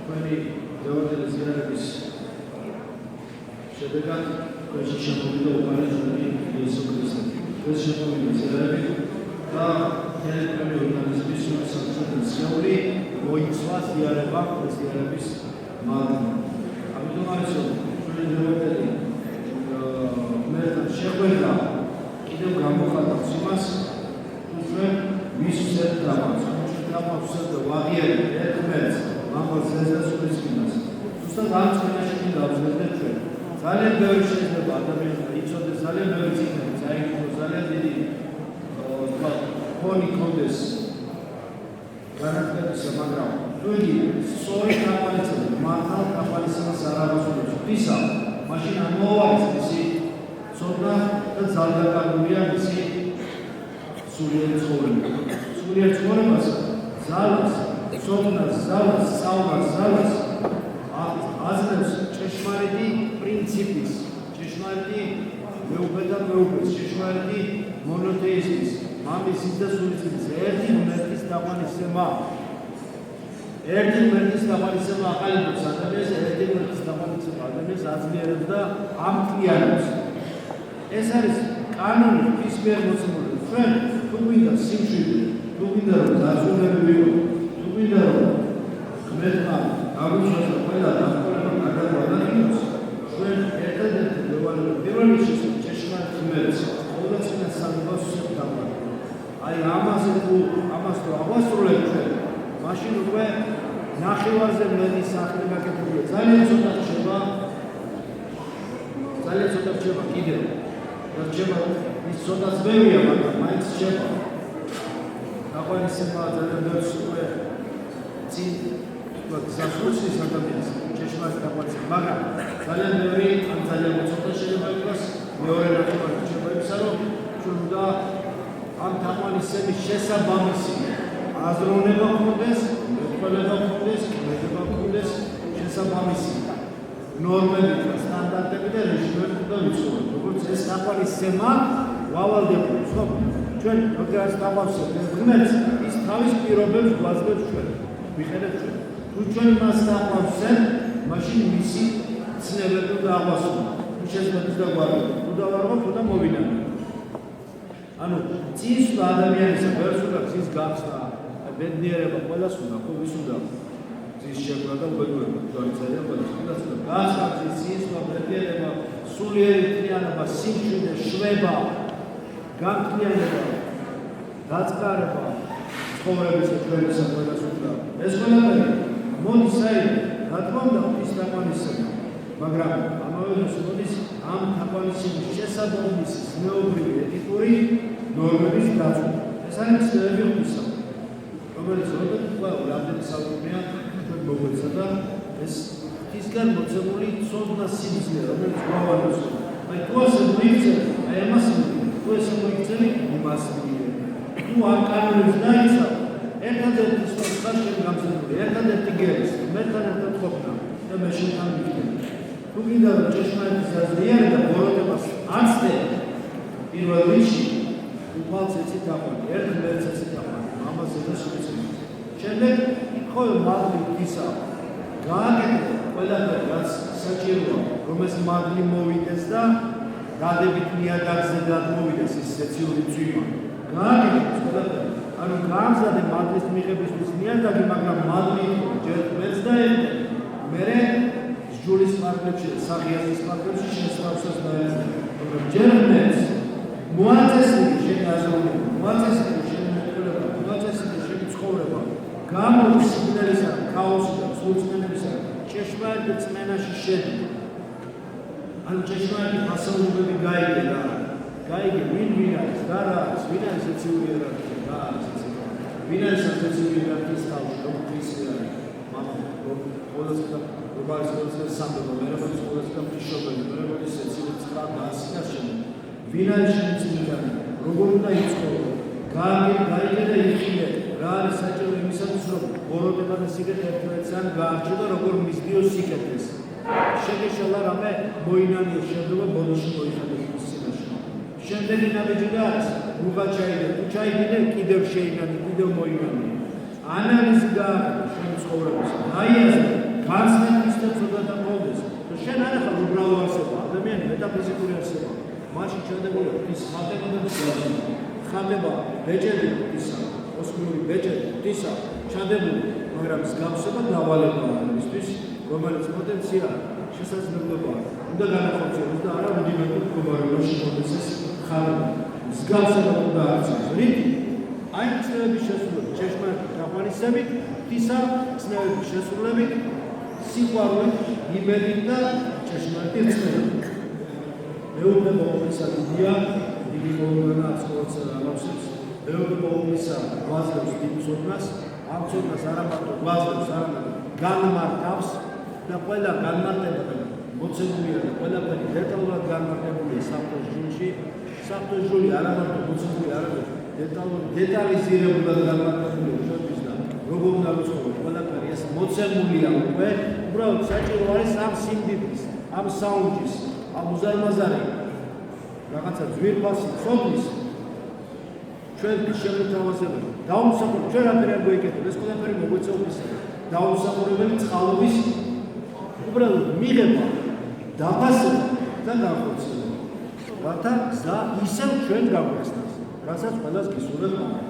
თქვენი დევატელის ზიანების შედეგად თქვენში შემოვიდა უკანასკნელი იესო ქრისტე. ეს შემოვიდა ზიანები და თელეფონი ორგანიზმის სამსახური მოიცვა ზიანება ქრისტიანების მადლი. ამიტომ არის რომ თქვენი დევატელი მერთან შეხვედრა კიდევ გამოხატავს იმას, თუ ჩვენ ვისვსებთ დამაც, ჩვენ და ვაღიარებთ ერთმანეთს, მამას ზესასულის წინას. ზუსტად ამ წინაშე დავზრდეთ ჩვენ. ძალიან ბევრი შეიძლება ადამიანმა იცოდეს, ძალიან ბევრი წინები წაიგოს, ძალიან დიდი ფონი კონდეს განათლებისა, მაგრამ თქვენი სწორი თაყვანისმცემელი, მართალ თაყვანისმცემელს არ აღასრულებს ღვთისა, მაშინ არ მოავალს მისი ცოდნა და ძალდაკარგულია მისი სულიერი ცხოვრება. სულიერ ცხოვრებას ძალას, ცოდნას, ძალას, სწავლას, ძალას აზრებს ჭეშმარიტი პრინციპის, ჭეშმარიტი მეუფეთა მეუფეს, ჭეშმარიტი მონოთეიზმის, მამისის და სულისის ერთი ღმერთის თაყვანისცემა. ერთი ღმერთის თაყვანისცემა აყალიბებს ადამიანს, ერთი ღმერთის თაყვანისცემა ადამიანს აძლიერებს და ამტკიარებს. ეს არის კანონი ის მიერ მოცემული. ჩვენ თუ გვინდა სიმშვიდე, თუ გვინდა რომ დაწუნები ვიყო, თუ გვინდა რომ ღმერთმა აგვიჩვენოს და ყველა დამკვირვებლობა გადაგვანახოს, ჩვენ ერთადერთი პირველი ჭეშმარიტ ღმერთს, ყოვლადწმინდა სამებას ვსწავლობთ. აი ამას თუ ავასრულებთ ჩვენ, მაშინ უკვე ნახევარზე მეტი სახლი გაკეთებულია. ძალიან ცოტა რჩება კიდევ. რჩება ის ცოტაც ბევრია, მაგრამ მაინც რჩება. თაყვანისცემა ძალიან ბევრს უკვე წინ გასულს ადამიანს ჭეშმარიტ თაყვანისცემა, მაგრამ ძალიან ბევრი ან ძალიან ცოტა შეიძლება იყოს მეორე ნახევარი რჩება იმისა, რომ ჩვენ უნდა ამ თაყვანისცემის შესაბამისი აზროვნება გქონდეს, მეთვალება გქონდეს, ქმედება გქონდეს, შესაბამისი ნორმები და სტანდარტები და რეჟიმები უნდა ვიცხოვროთ. როგორც ეს თაყვანისცემა ვალდებულებს, ხო? ჩვენ როდესაც დავავსებთ ღმერთს, ის თავის პირობებს გვაძლევს ჩვენ. ვიხედეთ ჩვენ. თუ ჩვენ მას დავავსებთ, მაშინ მისი ცნებები უნდა აღვასრულოთ. თუ შესაძლოა დაგვარგოთ, თუ დავარღვოთ, თუ მოვინახოთ. ანუ წინსვლა ადამიანისა, ვერც უნდა წინს გახსნა, ბედნიერება ყველას უნდა, ხო ვის უნდა წინს შეგვდა და უბედურება, ჯვარიცარია ყველას უნდა გახსნა წინსვლა, ბედნიერება, სულიერი მთლიანობა, სიმშვიდე, შვება, გამთლიანება, დაწყარება, ცხოვრებისა ჩვენისა ყველას უნდა. ეს ყველაფერი მოდის საერთოდ, რა თქმა უნდა, ის თაყვანისცემა, მაგრამ ამავე დროს მოდის ამ თაყვანისცემის შესაბამისი ზნეობრივი ეთიკური ნორმების დაცვა. ეს არის ცნებები ღვთისა, რომელიც რამდენი საუკუნეა ჩვენ მოგვეცა და ეს ღვთისგან მოცემული ცოდნა სიმძლე, რომელიც გვავალებს. აი თუ ასე მოიქცევ, აი ამას თუ ესე მოიქცევ, იმას მიიღებ. თუ ამ კანონებს დაიცავ, ერთადერთი სწორად შენ გამზრდელი, ერთადერთი გერის, მერთან ერთად ყოფნა და მე შენთან ვიქნები. თუ გინდა რომ ჭეშმარიტის აზრიანი და ბოროტებას აცდე, პირველ რიგში უფალს ეცი დაყვანი, ერთ ღმერთს ეცი დაყვანი, მამას და სულისმცემელს. შემდეგ იქ მადლი ღვთისა გააკეთე ყველაფერი, რაც საჭიროა, რომ ეს მადლი მოვიდეს და დადებით ნიადაგზე გადმოვიდეს ის სეციური წვიმა. გააკეთე ყველაფერი. ანუ გაამზადე მადლის მიღებისთვის ნიადაგი, მაგრამ მადლი ჯერ ღმერთს დაედე, მერე ჯულის პარკლებში, საღიაზის პარკლებში შესწავლას დაედე. ჯერ ღმერთს მოაწესრიგე შენი აზროვნება, მოაწესრიგე შენი მეთვალება, მოაწესრიგე შენი ცხოვრება. გამოდის სიკვდილისა, ქაოსიდან, სულწმენებისა, ჭეშმარიტ რწმენაში შედი. ანუ ჭეშმარიტი მასაუბრები გაიგე რა. გაიგე ვინ არის, რა არის, ვინ არის ეციური იერარქია, რა არის ეციური. ვინ არის ეციური იერარქიის თავი, რომლის არის. მაგრამ ყოველს რობალის სამბო, მერაბის ყოველს გამშობელი, მერაბის ეციური წყლა და ასინა შენ. ვინ არის შენი წმინდანი, როგორ უნდა იცხოვრო, გაიგე და იხილე, რა არის საჭირო იმისათვის, რომ ბოროტება და სიკეთე ერთმანეთთან გაარჩევ და როგორ მისდიო სიკეთეს. შეგეშალა რამე მოინანიო შედობა ბოდიში მოიხადოს მის წინაშე. შემდეგი ნაბიჯი და არის, რუღა ჩაიდე, თუ ჩაიდე, კიდევ შეინანი, კიდევ მოინანი. ანალიზი გააკეთე შენ ცხოვრებას, გაიაზრე, განსხვავებისებს ზოგადად ამბობდეს. შენ არ ახალ უბრალო არსება, ადამიანი მეტაფიზიკური არსება. მაშინ ჩადებული ის ხდება და ხდება ბეჭედი ისა, ოსმიური ბეჭედი ისა ჩადებული, მაგრამ ის გამოსება დავალებაა იმისთვის, რომელიც პოტენცია შესაძლებელია. უნდა განახორციელოს და არა რუდიმენტურ მდგომარეობაში პროცესის ხარება. მსგავსება უნდა არჩევს. რითი? აი ცნებების შესრულებით, ჭეშმარიტ გაყვანისებით, ისა ცნებების შესრულებით, სიყვარულით, იმედით და ჭეშმარიტი ცნებებით. მეუბნება ოფისა დიდია, დიდი მოვლენა ცხოვრებასა და ამბობს. მეუბნება ოფისა გვაძლევს დიდ ცოდნას, ამ ცოდნას არა მარტო გვაძლევს, არამედ განმარტავს და ყველა განმარტება მოცემულია და ყველაფერი დეტალურად განმარტებულია საფრთხის ჯულში. საფრთხის ჯული არა მარტო მოცემულია, არამედ დეტალიზირებულად განმარტებულია ჩვენთვის და როგორ უნდა ვიცხოვოთ ყველაფერი ეს მოცემულია უკვე. უბრალოდ საჭირო არის ამ სიმდიდრის, ამ საუნჯის, ამ უზარმაზარი რაღაცა ძვირფასი სოფლის ჩვენთვის შემოთავაზებელი დაუმსახურებელი ჩვენ რაფერი არ გვეიკეთებთ ეს ყველაფერი მოგვეწეობის დაუმსახურებელი წყალობის უბრალოდ მიღება დაფასება და განხორციელება რათა გზა ისევ ჩვენ გაგვესწროს რასაც ყველას გისურვებთ